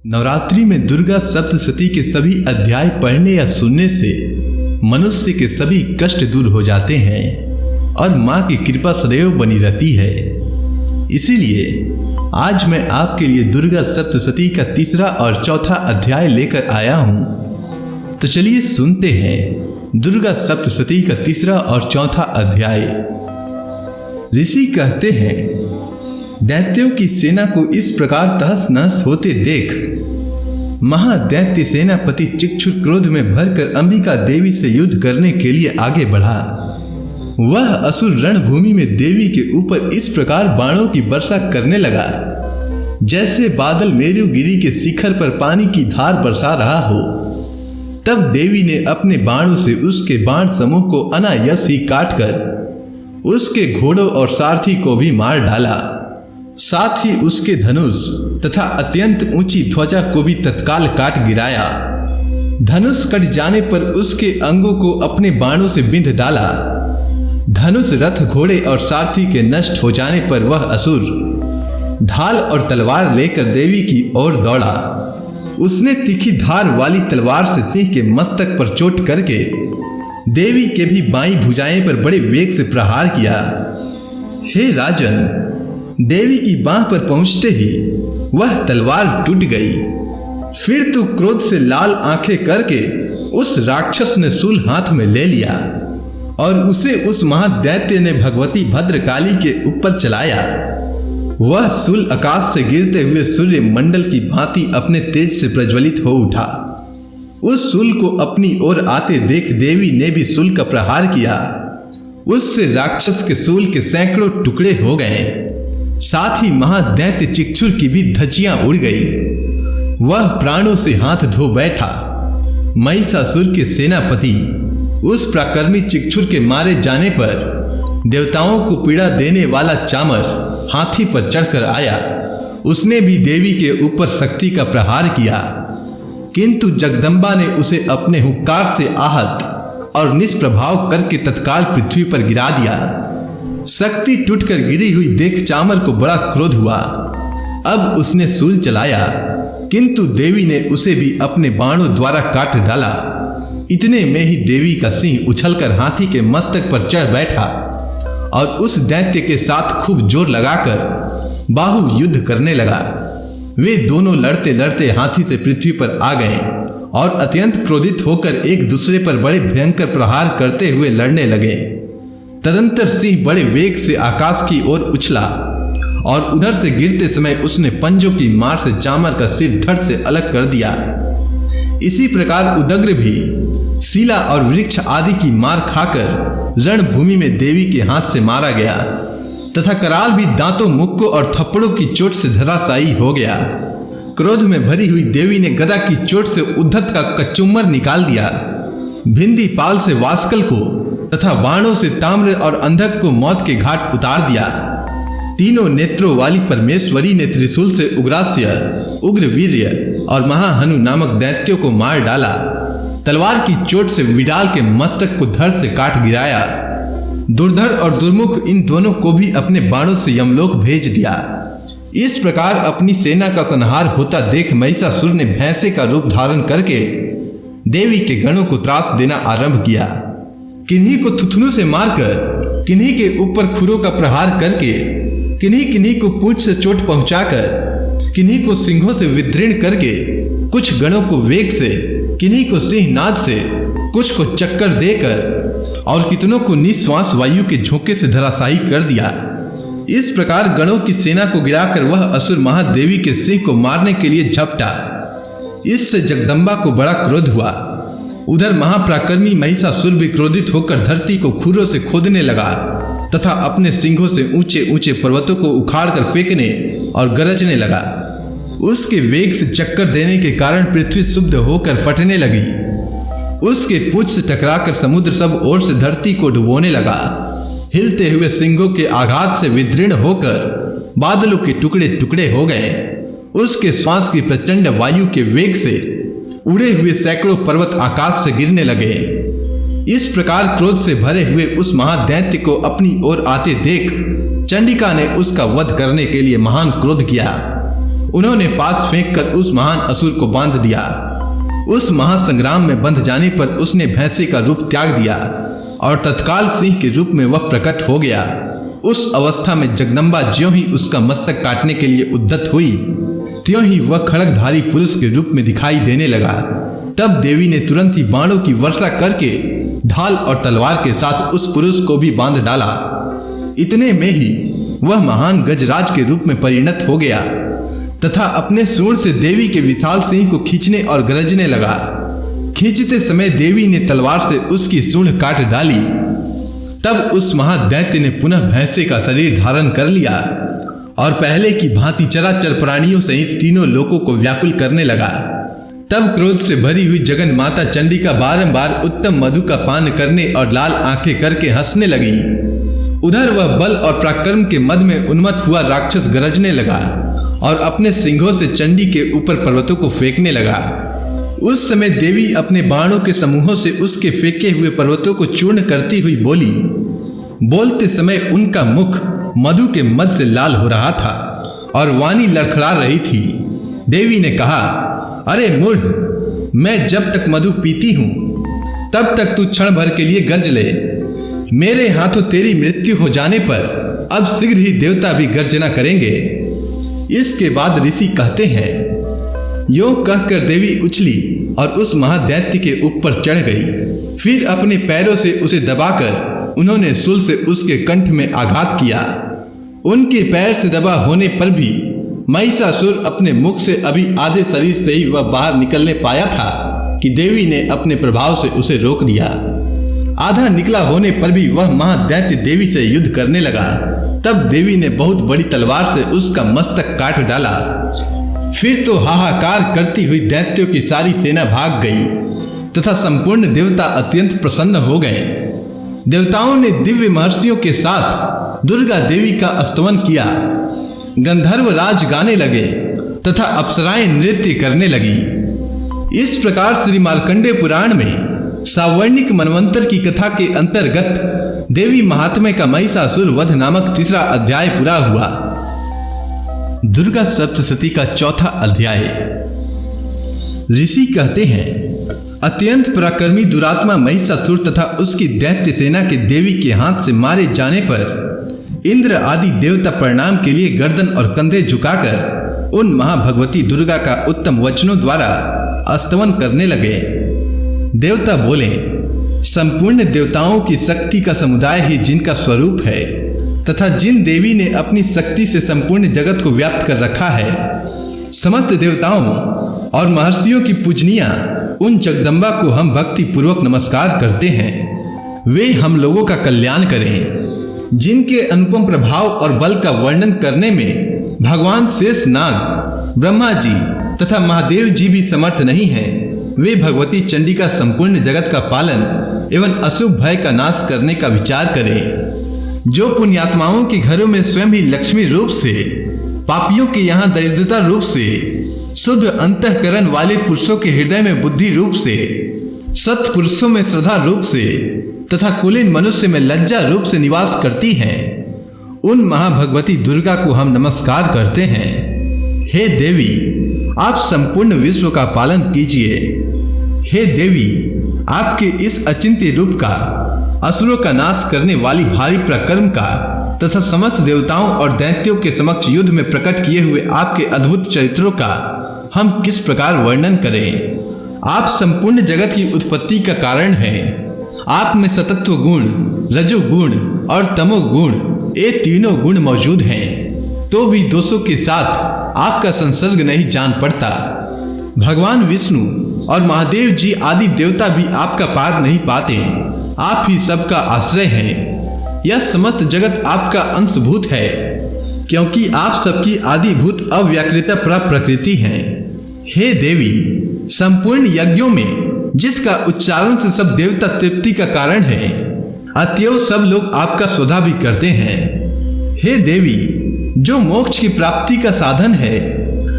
नवरात्रि में दुर्गा सप्तशती के सभी अध्याय पढ़ने या सुनने से मनुष्य के सभी कष्ट दूर हो जाते हैं और माँ की कृपा सदैव बनी रहती है। इसीलिए आज मैं आपके लिए दुर्गा सप्तशती का तीसरा और चौथा अध्याय लेकर आया हूँ। तो चलिए सुनते हैं दुर्गा सप्तशती का तीसरा और चौथा अध्याय। ऋषि कहते हैं, दैत्यों की सेना को इस प्रकार तहस नहस होते देख महादैत्य सेनापति चिक्षुर क्रोध में भरकर अंबिका देवी से युद्ध करने के लिए आगे बढ़ा। वह असुर रणभूमि में देवी के ऊपर इस प्रकार बाणों की वर्षा करने लगा जैसे बादल मेरुगिरी के शिखर पर पानी की धार बरसा रहा हो। तब देवी ने अपने बाणों से उसके बाण समूह को अनायास ही काटकर उसके घोड़ों और सारथी को भी मार डाला। साथ ही उसके धनुष तथा अत्यंत ऊंची ध्वजा को भी तत्काल काट गिराया। धनुष कट जाने पर उसके अंगों को अपने बाणों से बिंध डाला। धनुष रथ घोड़े और सारथी के नष्ट हो जाने पर वह असुर ढाल और तलवार लेकर देवी की ओर दौड़ा। उसने तीखी धार वाली तलवार से सिंह के मस्तक पर चोट करके देवी के भी बाईं भुजाएं पर बड़े वेग से प्रहार किया। हे राजन, देवी की बाह पर पहुंचते ही वह तलवार टूट गई। फिर तो क्रोध से लाल आंखें करके उस राक्षस ने शूल हाथ में ले लिया और उसे उस महादैत्य ने भगवती भद्रकाली के ऊपर चलाया। वह शूल आकाश से गिरते हुए सूर्य मंडल की भांति अपने तेज से प्रज्वलित हो उठा। उस शूल को अपनी ओर आते देख देवी ने भी शूल का प्रहार किया। उससे राक्षस के शूल के सैकड़ों टुकड़े हो गए। साथ ही महादैत्य चिक्षुर की भी धज्जियां उड़ गई। वह प्राणों से हाथ धो बैठा। महिषासुर के सेनापति उस प्राकर्मी चिक्षुर के मारे जाने पर देवताओं को पीड़ा देने वाला चामर हाथी पर चढ़कर आया। उसने भी देवी के ऊपर शक्ति का प्रहार किया, किंतु जगदम्बा ने उसे अपने हुंकार से आहत और निष्प्रभाव करके तत्काल पृथ्वी पर गिरा दिया। शक्ति टूटकर गिरी हुई देख चामर को बड़ा क्रोध हुआ। अब उसने शूल चलाया, किंतु देवी ने उसे भी अपने बाणों द्वारा काट डाला। इतने में ही देवी का सिंह उछलकर हाथी के मस्तक पर चढ़ बैठा और उस दैत्य के साथ खूब जोर लगाकर बाहु युद्ध करने लगा। वे दोनों लड़ते लड़ते हाथी से पृथ्वी पर आ गए और अत्यंत क्रोधित होकर एक दूसरे पर बड़े भयंकर प्रहार करते हुए लड़ने लगे। तदंतर सिंह बड़े वेग से आकाश की ओर उछला और उधर से गिरते समय उसने पंजों की मार से चामर का सिर धड़ से अलग कर दिया। इसी प्रकार उदग्र भी शिला और वृक्ष आदि की मार खाकर रणभूमि में देवी के हाथ से मारा गया तथा कराल भी दांतों, मुक्कों और थप्पड़ों की चोट से धराशायी हो गया। क्रोध में भरी हुई देवी ने गदा की चोट से उद्धत का कचुम्बर निकाल दिया। भिंदी पाल से वास्कल को तथा बाणों से ताम्र और अंधक को मौत के घाट उतार दिया। तीनों नेत्रों वाली परमेश्वरी ने त्रिशूल से उग्रास्य, उग्रवीर्य और महाहनु नामक दैत्यों को मार डाला। तलवार की चोट से विडाल के मस्तक को धड़ से काट गिराया। दुर्धर और दुर्मुख इन दोनों को भी अपने बाणों से यमलोक भेज दिया। इस प्रकार अपनी सेना का संहार होता देख महिषासुर ने भैंसे का रूप धारण करके देवी के गणों को त्रास देना आरंभ किया। किन्हीं को थुथुनु से मारकर, किन्हीं के ऊपर खुरों का प्रहार करके, किन्हीं को पूंछ से चोट पहुंचाकर, किन्हीं को सिंहों से विदीर्ण करके, कुछ गणों को वेग से, किन्हीं को सिंहनाद से, कुछ को चक्कर देकर और कितनों को निश्वास वायु के झोंके से धराशायी कर दिया। इस प्रकार गणों की सेना को गिराकर वह असुर महादेवी के सिंह को मारने के लिए झपटा। इससे जगदम्बा को बड़ा क्रोध हुआ। उधर महापराक्रमी महिषासुर भी क्रोधित होकर धरती को खुरों से खोदने लगा तथा अपने सिंघों से ऊंचे ऊंचे पर्वतों को उखाड़कर फेंकने और गरजने लगा। उसके वेग से चक्कर देने के कारण पृथ्वी शुद्ध होकर फटने लगी। उसके पूंछ से टकराकर समुद्र सब ओर से धरती को डुबोने लगा। हिलते हुए सिंघों के आघात से विदीर्ण होकर बादलों के टुकड़े टुकड़े हो गए। उसके श्वास की प्रचंड वायु के वेग से उड़े हुए सैकड़ों पर्वत आकाश से गिरने लगे। इस प्रकार क्रोध से भरे हुए उस महादैत्य को अपनी ओर आते देख चंडिका ने उसका वध करने के लिए महान क्रोध किया। उन्होंने पास फेंक कर उस महान असुर को बांध दिया। उस महासंग्राम में बंध जाने पर उसने भैंसे का रूप त्याग दिया और तत्काल सिंह के रूप में वह प्रकट हो गया। उस अवस्था में जगदम्बा ज्यों ही उसका मस्तक काटने के लिए उद्यत हुई, त्यों ही वह खड्गधारी पुरुष के रूप में दिखाई देने लगा। तब देवी ने तुरंत ही बाणों की वर्षा करके ढाल और तलवार के साथ उस पुरुष को भी बांध डाला। इतने में ही वह महान गजराज के रूप में परिणत हो गया तथा अपने सूंड से देवी के विशाल सिंह को खींचने और गरजने लगा। खींचते समय देवी ने तलवार से उसकी सूंड काट डाली। तब उस महादैत्य ने पुनः भैंसे का शरीर धारण कर लिया और पहले की भांति चराचर प्राणियों सहित तीनों लोकों को व्याकुल करने लगा। तब क्रोध से भरी हुई जगन माता चंडिका बारंबार उत्तम मधु का पान करने और लाल आंखें करके हंसने लगी। उधर वह बल और पराक्रम के मद में उन्मत्त हुआ राक्षस गरजने लगा और अपने सिंघों से चंडी के ऊपर पर्वतों को फेंकने लगा। उस समय देवी अपने बाणों के समूहों से उसके फेंके हुए पर्वतों को चूर्ण करती हुई बोली। बोलते समय उनका मुख मधु के मद से लाल हो रहा था और वाणी लड़खड़ा रही थी। देवी ने कहा, अरे मूढ़, मैं जब तक मधु पीती हूं तब तक तू क्षण भर के लिए गर्ज ले। मेरे हाथों तेरी मृत्यु हो जाने पर अब शीघ्र ही देवता भी गर्जना करेंगे। इसके बाद ऋषि कहते हैं, यों कहकर देवी उछली और उस महादैत्य के ऊपर चढ़ गई। फिर अपने पैरों से उसे दबाकर उन्होंने शूल से उसके कंठ में आघात किया। उनके पैर से दबा होने पर भी महिषासुर अपने मुख से अभी आधे शरीर से ही वह बाहर निकलने पाया था कि देवी ने अपने प्रभाव से उसे रोक दिया। आधा निकला होने पर भी वह महादैत्य देवी से युद्ध करने लगा। तब देवी ने बहुत बड़ी तलवार से उसका मस्तक काट डाला। फिर तो हाहाकार करती हुई दैत्यों की सारी सेना भाग गई तथा संपूर्ण देवता अत्यंत प्रसन्न हो गए। देवताओं ने दिव्य महर्षियों के साथ दुर्गा देवी का स्तवन किया। गंधर्व राज गाने लगे तथा अप्सराएं नृत्य करने लगी। इस प्रकार श्री मार्कंडेय पुराण में सावर्णिक मनवंतर की कथा के अंतर्गत देवी महात्म्य का महिषासुर वध नामक तीसरा अध्याय पूरा हुआ। दुर्गा सप्तशती का चौथा अध्याय। ऋषि कहते हैं, अत्यंत पराक्रमी दुरात्मा महिषासुर तथा उसकी दैत्य सेना के देवी के हाथ से मारे जाने पर इंद्र आदि देवता प्रणाम के लिए गर्दन और कंधे झुकाकर उन महाभगवती दुर्गा का उत्तम वचनों द्वारा स्तवन करने लगे। देवता बोले, संपूर्ण देवताओं की शक्ति का समुदाय ही जिनका स्वरूप है तथा जिन देवी ने अपनी शक्ति से संपूर्ण जगत को व्याप्त कर रखा है, समस्त देवताओं और महर्षियों की पूजनिया उन जगदम्बा को हम भक्ति पूर्वक नमस्कार करते हैं। वे हम लोगों का कल्याण करें। जिनके अनुपम प्रभाव और बल का वर्णन करने में भगवान शेष नाग, ब्रह्मा जी तथा महादेव जी भी समर्थ नहीं हैं, वे भगवती चंडिका संपूर्ण जगत का पालन एवं अशुभ भय का नाश करने का विचार करें। जो पुण्यात्माओं के घरों में स्वयं ही लक्ष्मी रूप से, पापियों के यहाँ दरिद्रता रूप से, शुद्ध अंतःकरण वाले पुरुषों के हृदय में बुद्धि रूप से, सत्पुरुषों में श्रद्धा रूप से तथा कुलीन मनुष्य में लज्जा रूप से निवास करती हैं, उन महाभगवती दुर्गा को हम नमस्कार करते हैं। हे देवी, आप संपूर्ण विश्व का पालन कीजिए। हे देवी, आपके इस अचिंत्य रूप का, असुरों का नाश करने वाली भारी पराक्रम का तथा समस्त देवताओं और दैत्यों के समक्ष युद्ध में प्रकट किए हुए आपके अद्भुत चरित्रों का हम किस प्रकार वर्णन करें। आप संपूर्ण जगत की उत्पत्ति का कारण हैं। आप में सतत्व गुण, रजोगुण और तमोगुण, ये तीनों गुण मौजूद हैं, तो भी दोषों के साथ आपका संसर्ग नहीं जान पड़ता। भगवान विष्णु और महादेव जी आदि देवता भी आपका पार नहीं पाते। आप ही सबका आश्रय हैं। यह समस्त जगत आपका अंशभूत है, क्योंकि आप सबकी आदिभूत अव्याकृत प्रकृति हैं। हे देवी, संपूर्ण यज्ञों में जिसका उच्चारण से सब देवता तृप्ति का कारण है, अतएव सब लोग आपका स्वधा भी करते हैं। हे देवी, जो मोक्ष की प्राप्ति का साधन है,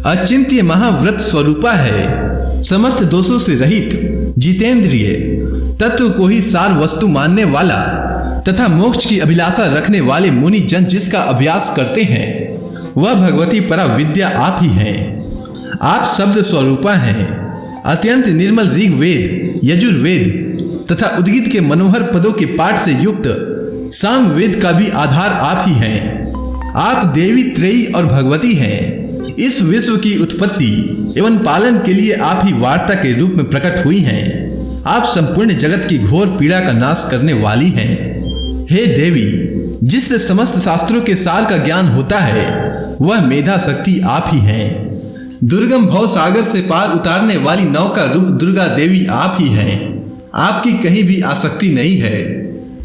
अचिंत्य महाव्रत स्वरूपा है, समस्त दोषों से रहित, जितेंद्रिय, तत्व को ही सार वस्तु मानने वाला तथा मोक्ष की अभिलाषा रखने वाले मुनि जन जिसका अभ्यास करते हैं, वह भगवती पराविद्या आप ही हैं। आप शब्द स्वरूपा हैं। अत्यंत निर्मल ऋग्वेद, यजुर्वेद तथा उद्गीत के मनोहर पदों के पाठ से युक्त सामवेद का भी आधार आप ही हैं। आप देवी त्रयी और भगवती हैं। इस विश्व की उत्पत्ति एवं पालन के लिए आप ही वार्ता के रूप में प्रकट हुई हैं। आप संपूर्ण जगत की घोर पीड़ा का नाश करने वाली हैं। हे देवी, जिससे समस्त शास्त्रों के सार का ज्ञान होता है, वह मेधा शक्ति आप ही हैं। दुर्गम भव सागर से पार उतारने वाली नौका रूप दुर्गा देवी आप ही हैं। आपकी कहीं भी आसक्ति नहीं है।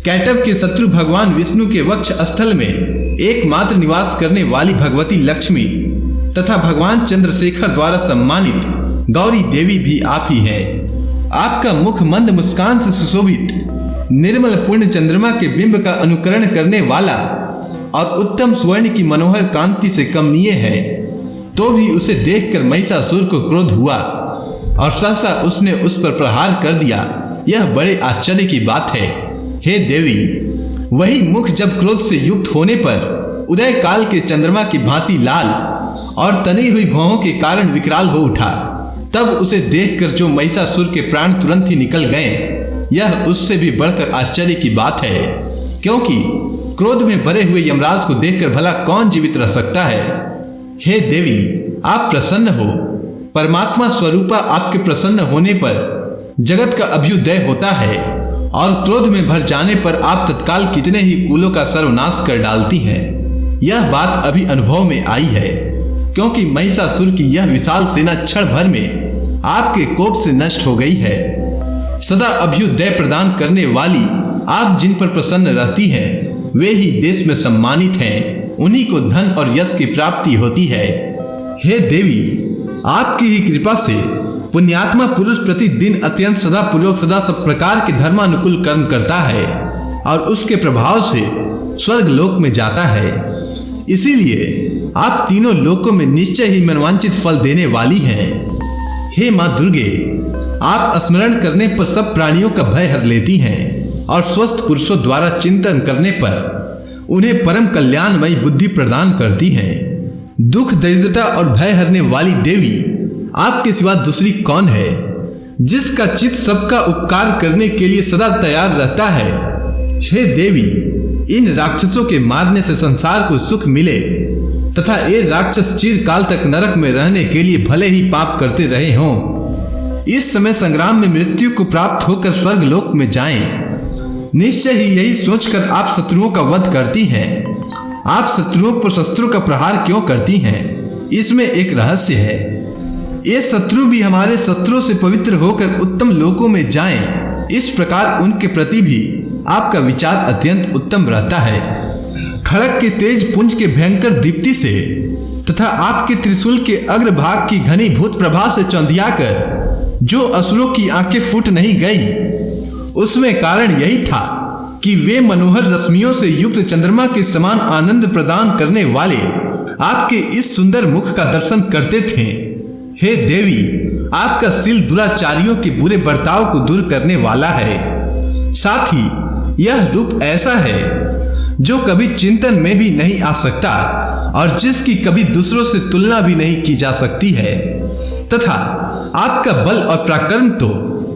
कैटव के शत्रु भगवान विष्णु के वक्ष स्थल में एकमात्र निवास करने वाली भगवती लक्ष्मी तथा भगवान चंद्रशेखर द्वारा सम्मानित गौरी देवी भी आप ही है। आपका मुख मंद मुस्कान से सुशोभित निर्मल पूर्ण चंद्रमा के बिंब का अनुकरण करने वाला और उत्तम स्वर्ण की मनोहर कांति से कमनीय है। तो भी उसे देखकर महिषासुर को क्रोध हुआ और सहसा उसने उस पर प्रहार कर दिया। यह बड़े आश्चर्य की बात है। हे देवी, वही मुख जब क्रोध से युक्त होने पर उदय काल के चंद्रमा की भांति लाल और तनी हुई भौहों के कारण विकराल हो उठा, तब उसे देखकर जो महिषासुर के प्राण तुरंत ही निकल गए, यह उससे भी बढ़कर आश्चर्य की बात है। क्योंकि क्रोध में भरे हुए यमराज को देखकर भला कौन जीवित रह सकता है। हे देवी, आप प्रसन्न हो। परमात्मा स्वरूपा आपके प्रसन्न होने पर जगत का अभ्युदय होता है और क्रोध में भर जाने पर आप तत्काल कितने ही कुलों का सर्वनाश कर डालती हैं। यह बात अभी अनुभव में आई है, क्योंकि महिषासुर की यह विशाल सेना क्षण भर में आपके कोप से नष्ट हो गई है। सदा अभ्युदय प्रदान करने वाली आप जिन पर प्रसन्न रहती हैं, वे ही देश में सम्मानित हैं। उन्हीं को धन और यश की प्राप्ति होती है। हे देवी, आपकी ही कृपा से पुण्यात्मा पुरुष प्रतिदिन अत्यंत सदा पूर्वक सदा सब प्रकार के धर्मानुकूल कर्म करता है और उसके प्रभाव से स्वर्ग लोक में जाता है। इसीलिए आप तीनों लोकों में निश्चय ही मनवांचित फल देने वाली हैं। हे माँ दुर्गे, आप स्मरण करने पर सब प्राणियों का भय हर लेती हैं और स्वस्थ पुरुषों द्वारा चिंतन करने पर उन्हें परम कल्याणमयी बुद्धि प्रदान करती हैं। दुख दरिद्रता और भय हरने वाली देवी आपके सिवा दूसरी कौन है, जिसका चित्त सबका उपकार करने के लिए सदा तैयार रहता है। हे देवी, इन राक्षसों के मारने से संसार को सुख मिले तथा ये राक्षस चिरकाल तक नरक में रहने के लिए भले ही पाप करते रहे हों, इस समय संग्राम में मृत्यु को प्राप्त होकर स्वर्ग लोक में जाएं। निश्चय ही यही सोचकर आप शत्रुओं का वध करती हैं। आप शत्रुओं पर शस्त्रों का प्रहार क्यों करती हैं? इसमें एक रहस्य है। ये शत्रु भी हमारे शस्त्रों से पवित्र होकर उत्तम लोकों में जाएं, इस प्रकार उनके प्रति भी आपका विचार अत्यंत उत्तम रहता है। खड़ग के तेज पुंज के भयंकर दीप्ति से तथा आपके त्रिशूल के अग्रभाग की घनीभूत प्रभा से चौंधियाकर जो असुरों की आंखें फूट नहीं गई, उसमें कारण यही था कि वे मनोहर रश्मियों से युक्त चंद्रमा के समान आनंद प्रदान करने वाले आपके इस सुंदर मुख का दर्शन करते थे। हे देवी, आपका शील दुराचारियों के बुरे बर्ताव को दूर करने वाला है। साथ ही यह रूप ऐसा है जो कभी चिंतन में भी नहीं आ सकता और जिसकी कभी दूसरों से तुलना भी नहीं की जा सकती है। तथा आपका बल और पराक्रम तो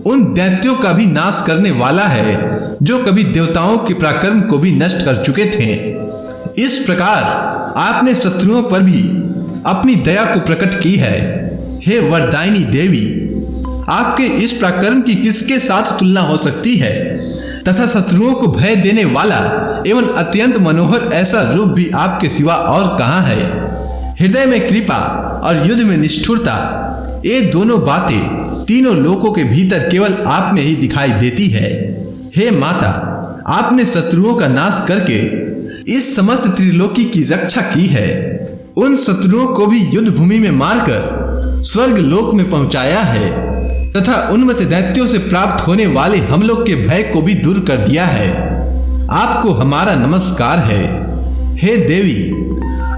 उन दैत्यों का भी नाश करने वाला है जो कभी देवताओं के पराक्रम को भी नष्ट कर चुके थे। इस प्रकार आपने शत्रुओं पर भी अपनी दया को प्रकट की है। हे वरदायिनी देवी, आपके इस पराक्रम की किसके साथ तुलना हो सकती है तथा शत्रुओं को भय देने वाला एवं अत्यंत मनोहर ऐसा रूप भी आपके सिवा और कहाँ है। हृदय में कृपा और युद्ध में निष्ठुरता, ये दोनों बातें तीनों लोकों के भीतर केवल आप में ही दिखाई देती है। हे माता, आपने शत्रुओं का नाश करके इस समस्त त्रिलोकी की रक्षा की है। उन शत्रुओं को भी युद्ध भूमि में मारकर स्वर्ग लोक में पहुंचाया है तथा उन्मत्त दैत्यों से प्राप्त होने वाले हम लोग के भय को भी दूर कर दिया है। आपको हमारा नमस्कार है। हे देवी,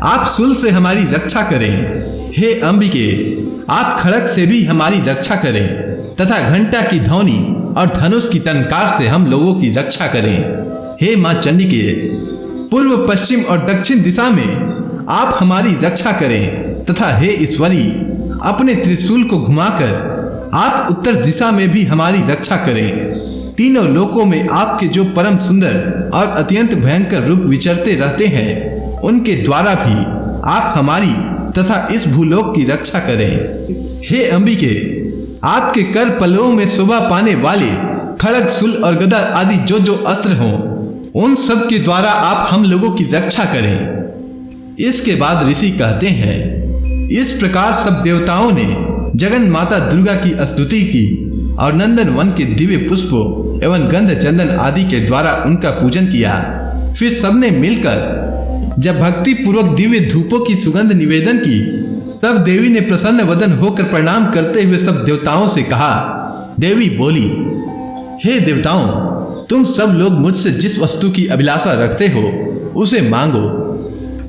आप शूल से हमारी रक्षा करें। हे अंबिके, आप खड़ग से भी हमारी रक्षा करें तथा घंटा की ध्वनि और धनुष की टंकार से हम लोगों की रक्षा करें। हे मां चंडिके, पूर्व पश्चिम और दक्षिण दिशा में आप हमारी रक्षा करें तथा हे ईश्वरी, अपने त्रिशूल को घुमाकर आप उत्तर दिशा में भी हमारी रक्षा करें। तीनों लोकों में आपके जो परम सुंदर और अत्यंत भयंकर रूप विचरते रहते हैं, उनके द्वारा भी आप हमारी तथा इस भूलोक की रक्षा करें। हे अंबिके, आपके कर पल्लवों में शोभा पाने वाले खड़ग, शूल और गदा आदि जो जो अस्त्र हों, उन सब के द्वारा आप हम लोगों की रक्षा करें। इसके बाद ऋषि कहते हैं, इस प्रकार सब देवताओं ने जगन माता दुर्गा की स्तुति की और नंदन वन के दिव्य पुष्पों एवं गंध चंदन आदि के द्वारा उनका पूजन किया। फिर सबने मिलकर जब भक्ति पूर्वक दिव्य धूपों की सुगंध निवेदन की, तब देवी ने प्रसन्न वदन होकर प्रणाम करते हुए सब देवताओं से कहा। देवी बोली, हे देवताओं, तुम सब लोग मुझसे जिस वस्तु की अभिलाषा रखते हो उसे मांगो।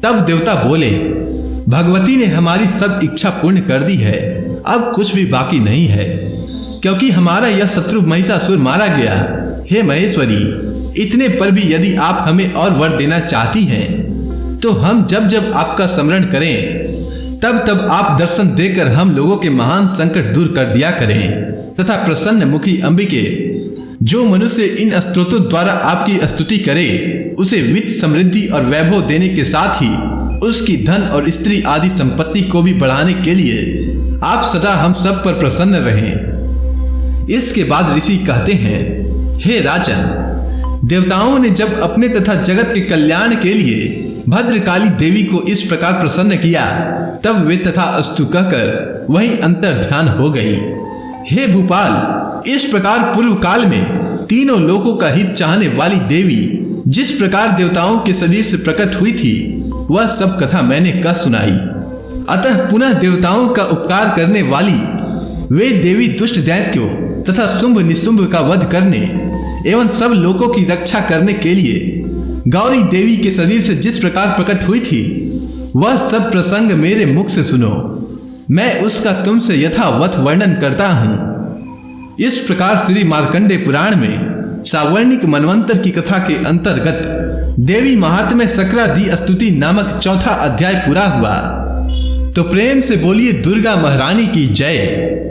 तब देवता बोले, भगवती ने हमारी सब इच्छा पूर्ण कर दी है, अब कुछ भी बाकी नहीं है, क्योंकि हमारा यह शत्रु महिषासुर मारा गया। हे महेश्वरी, इतने पर भी यदि आप हमें और वर देना चाहती हैं, तो हम जब जब आपका स्मरण करें तब तब आप दर्शन देकर हम लोगों के महान संकट दूर कर दिया करें। तथा प्रसन्न मुखी अंबिके, जो मनुष्य इन स्तोत्रों द्वारा आपकी स्तुति करे, उसे वित्त, समृद्धि और वैभव देने के साथ ही उसकी धन और स्त्री आदि संपत्ति को भी बढ़ाने के लिए आप सदा हम सब पर प्रसन्न रहें। इसके बाद ऋषि कहते हैं, हे राजन, देवताओं ने जब अपने तथा जगत के कल्याण के लिए भद्रकाली देवी को इस प्रकार प्रसन्न किया, तब वे तथा अस्तु कहकर वहीं अंतर ध्यान हो गई। हे भूपाल, इस प्रकार पूर्व काल में तीनों लोकों का हित चाहने वाली देवी जिस प्रकार देवताओं के शरीर से प्रकट हुई थी, वह सब कथा मैंने कह सुनाई। अतः पुनः देवताओं का उपकार करने वाली वे देवी दुष्ट दैत्यों तथा शुंभ निशुंभ का वध करने एवं सब लोकों की रक्षा करने के लिए गौरी देवी के शरीर से जिस प्रकार प्रकट हुई थी, वह सब प्रसंग मेरे मुख से सुनो। मैं उसका तुमसे यथावत वर्णन करता हूँ। इस प्रकार श्री मार्कंडेय पुराण में सावर्णिक मनवंतर की कथा के अंतर्गत देवी महात्म्य सक्रादि स्तुति नामक चौथा अध्याय पूरा हुआ। तो प्रेम से बोलिए दुर्गा महारानी की जय।